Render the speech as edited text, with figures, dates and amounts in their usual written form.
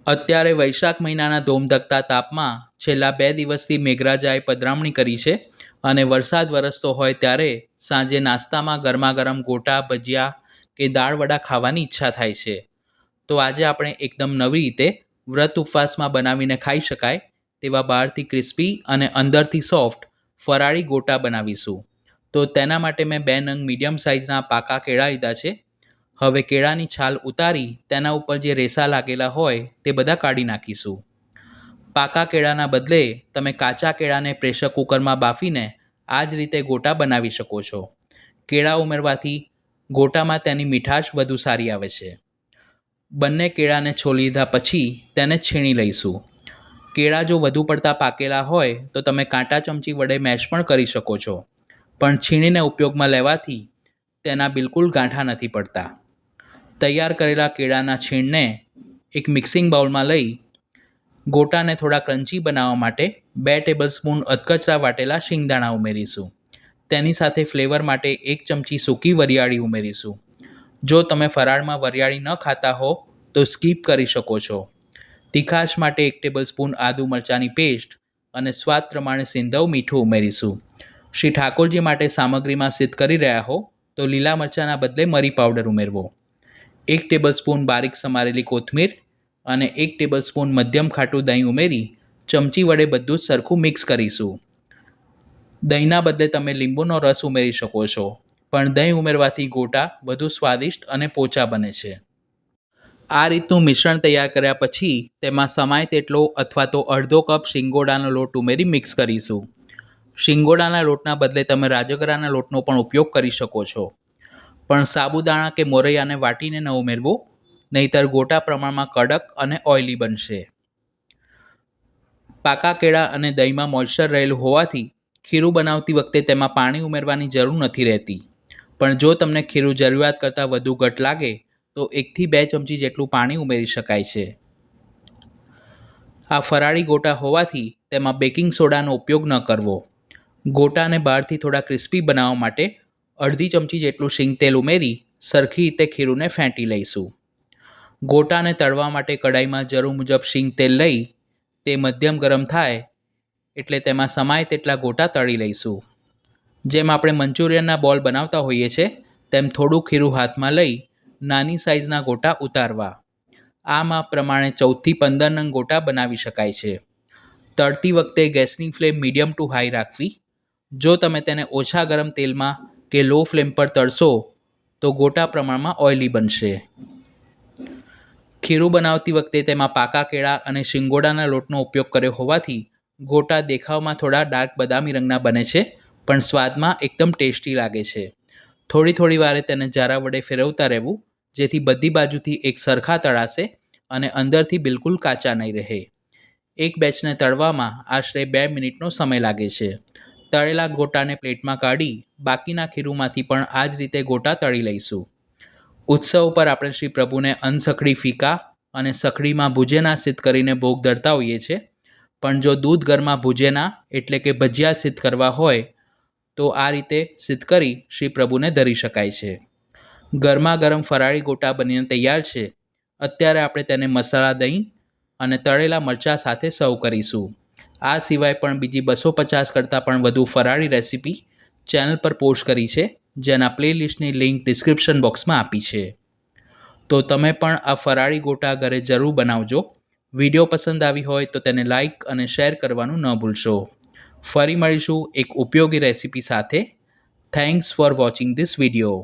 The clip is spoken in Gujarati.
અત્યારે વૈશાખ મહિનાના ધોમધકતા તાપમાં છેલ્લા 2 દિવસથી મેઘરાજાએ પધરામણી કરી છે અને વરસાદ વરસતો હોય ત્યારે સાંજે નાસ્તામાં ગરમાગરમ ગોટા ભજીયા કે દાળવડા ખાવાની ઈચ્છા થાય છે. તો આજે આપણે એકદમ નવી રીતે વ્રત ઉપવાસમાં બનાવીને ખાઈ શકાય તેવા બહારથી ક્રિસ્પી અને અંદરથી સોફ્ટ ફરાળી ગોટા બનાવીશું. તો તેના માટે મેં 2 નંગ મીડિયમ સાઇઝના પાકા કેળા લીધા છે. હવે કેળાની છાલ ઉતારી તેના ઉપર જે રેસા લાગેલા હોય તે બધા કાઢી નાખીશું. પાકા કેળાના બદલે તમે કાચા કેળાને પ્રેશર કુકરમાં બાફીને આ જ રીતે ગોટા બનાવી શકો છો. કેળા ઉમેરવાથી ગોટામાં તેની મીઠાશ વધુ સારી આવે છે. બંને કેળાને છોલી લીધા પછી તેને છીણી લઈશું. કેળા જો વધુ પડતા પાકેલા હોય તો તમે કાંટા ચમચી વડે મેશ પણ કરી શકો છો, પણ છીણીને ઉપયોગમાં લેવાથી તેના બિલકુલ ગાંઠા નથી પડતા. તૈયાર કરેલા કેળાના છીણને એક મિક્સિંગ બાઉલમાં લઈ ગોટાને થોડા ક્રન્ચી બનાવવા માટે 2 ટેબલસ્પૂન અધકચરા વાટેલા શિંગદાણા ઉમેરીશું. તેની સાથે ફ્લેવર માટે 1 ચમચી સૂકી વરિયાળી ઉમેરીશું. જો તમે ફરાળમાં વરિયાળી ન ખાતા હો તો સ્કીપ કરી શકો છો. તીખાશ માટે 1 ટેબલસ્પૂન આદુ મરચાંની પેસ્ટ અને સ્વાદ પ્રમાણે સિંધવ મીઠું ઉમેરીશું. શ્રી ઠાકોરજી માટે સામગ્રીમાં સિદ્ધ કરી રહ્યા હો તો લીલા મરચાંના બદલે મરી પાવડર ઉમેરવો. 1 ટેબલસ્પૂન બારીક સમારેલી કોથમીર અને 1 ટેબલસ્પૂન મધ્યમ ખાટું દહીં ઉમેરી ચમચી વડે બધું જ સરખું મિક્સ કરીશું. દહીંના બદલે તમે લીંબુનો રસ ઉમેરી શકો છો, પણ દહીં ઉમેરવાથી ગોટા વધુ સ્વાદિષ્ટ અને પોચા બને છે. આ રીતનું મિશ્રણ તૈયાર કર્યા પછી તેમાં સમાય તેટલો અથવા તો અડધો કપ શિંગોડાનો લોટ ઉમેરી મિક્સ કરીશું. શિંગોડાના લોટના બદલે તમે રાજગરાના લોટનો પણ ઉપયોગ કરી શકો છો, પણ સાબુદાણા કે મોરૈયાને વાટીને ન ઉમેરવો, નહીંતર ગોટા પ્રમાણમાં કડક અને ઓઇલી બનશે. પાકા કેળા અને દહીંમાં મોઇશ્ચર રહેલું હોવાથી ખીરું બનાવતી વખતે તેમાં પાણી ઉમેરવાની જરૂર નથી રહેતી, પણ જો તમને ખીરું જરૂરિયાત કરતાં વધુ ઘટ્ટ લાગે તો 1 થી 2 ચમચી જેટલું પાણી ઉમેરી શકાય છે. આ ફરાળી ગોટા હોવાથી તેમાં બેકિંગ સોડાનો ઉપયોગ ન કરવો. ગોટાને બહારથી થોડા ક્રિસ્પી બનાવવા માટે અડધી ચમચી જેટલું શીંગ તેલ ઉમેરી સરખી રીતે ખીરુંને ફેંટી લઈશું. ગોટાને તળવા માટે કડાઈમાં જરૂર મુજબ શીંગ તેલ લઈ તે મધ્યમ ગરમ થાય એટલે તેમાં સમાય તેટલા ગોટા તળી લઈશું. જેમ આપણે મંચુરિયનના બોલ બનાવતા હોઈએ છીએ તેમ થોડું ખીરું હાથમાં લઈ નાની સાઇઝના ગોટા ઉતારવા. આ માપ પ્રમાણે 14 થી 15 નંગ ગોટા બનાવી શકાય છે. તળતી વખતે ગેસની ફ્લેમ મીડિયમ ટુ હાઈ રાખવી. જો તમે તેને ઓછા ગરમ તેલમાં કે લો ફ્લેમ પર તળશો તો ગોટા પ્રમાણમાં ઓઇલી બનશે. ખીરું બનાવતી વખતે તેમાં પાકા કેળા અને શિંગોડાના લોટનો ઉપયોગ કર્યો હોવાથી ગોટા દેખાવમાં થોડા ડાર્ક બદામી રંગના બને છે, પણ સ્વાદમાં એકદમ ટેસ્ટી લાગે છે. થોડી વારે તેને જારા વડે ફેરવતા રહેવું, જેથી બધી બાજુથી એક સરખા તળાશે અને અંદરથી બિલકુલ કાચા નહીં રહે. એક બેચને તળવામાં આશરે 2 મિનિટનો સમય લાગે છે. તળેલા ગોટાને પ્લેટમાં કાઢી બાકીના ખીરુંમાંથી પણ આ જ રીતે ગોટા તળી લઈશું. ઉત્સવ પર આપણે શ્રી પ્રભુને અનસખડી ફીકા અને સખડીમાં ભુજેના સિદ્ધ કરીને ભોગ ધરતા હોઈએ છીએ, પણ જો દૂધ ઘરમાં ભુજેના એટલે કે ભજીયા સિદ્ધ કરવા હોય તો આ રીતે સિદ્ધ કરી શ્રી પ્રભુને ધરી શકાય છે. ગરમા ગરમ ફરાળી ગોટા બનીને તૈયાર છે. અત્યારે આપણે તેને મસાલા દહીં અને તળેલા મરચાં સાથે સર્વ કરીશું. આ સિવાય પણ બીજી 250 કરતાં પણ વધુ ફરાળી રેસીપી ચેનલ પર પોસ્ટ કરી છે, જેના પ્લેલિસ્ટની લિંક ડિસ્ક્રિપ્શન બોક્સમાં આપી છે. તો તમે પણ આ ફરાળી ગોટા ઘરે જરૂર બનાવજો. વિડીયો પસંદ આવી હોય તો તેને લાઇક અને શેર કરવાનું ન ભૂલશો. ફરી મળીશું એક ઉપયોગી રેસીપી સાથે. Thanks for watching this video.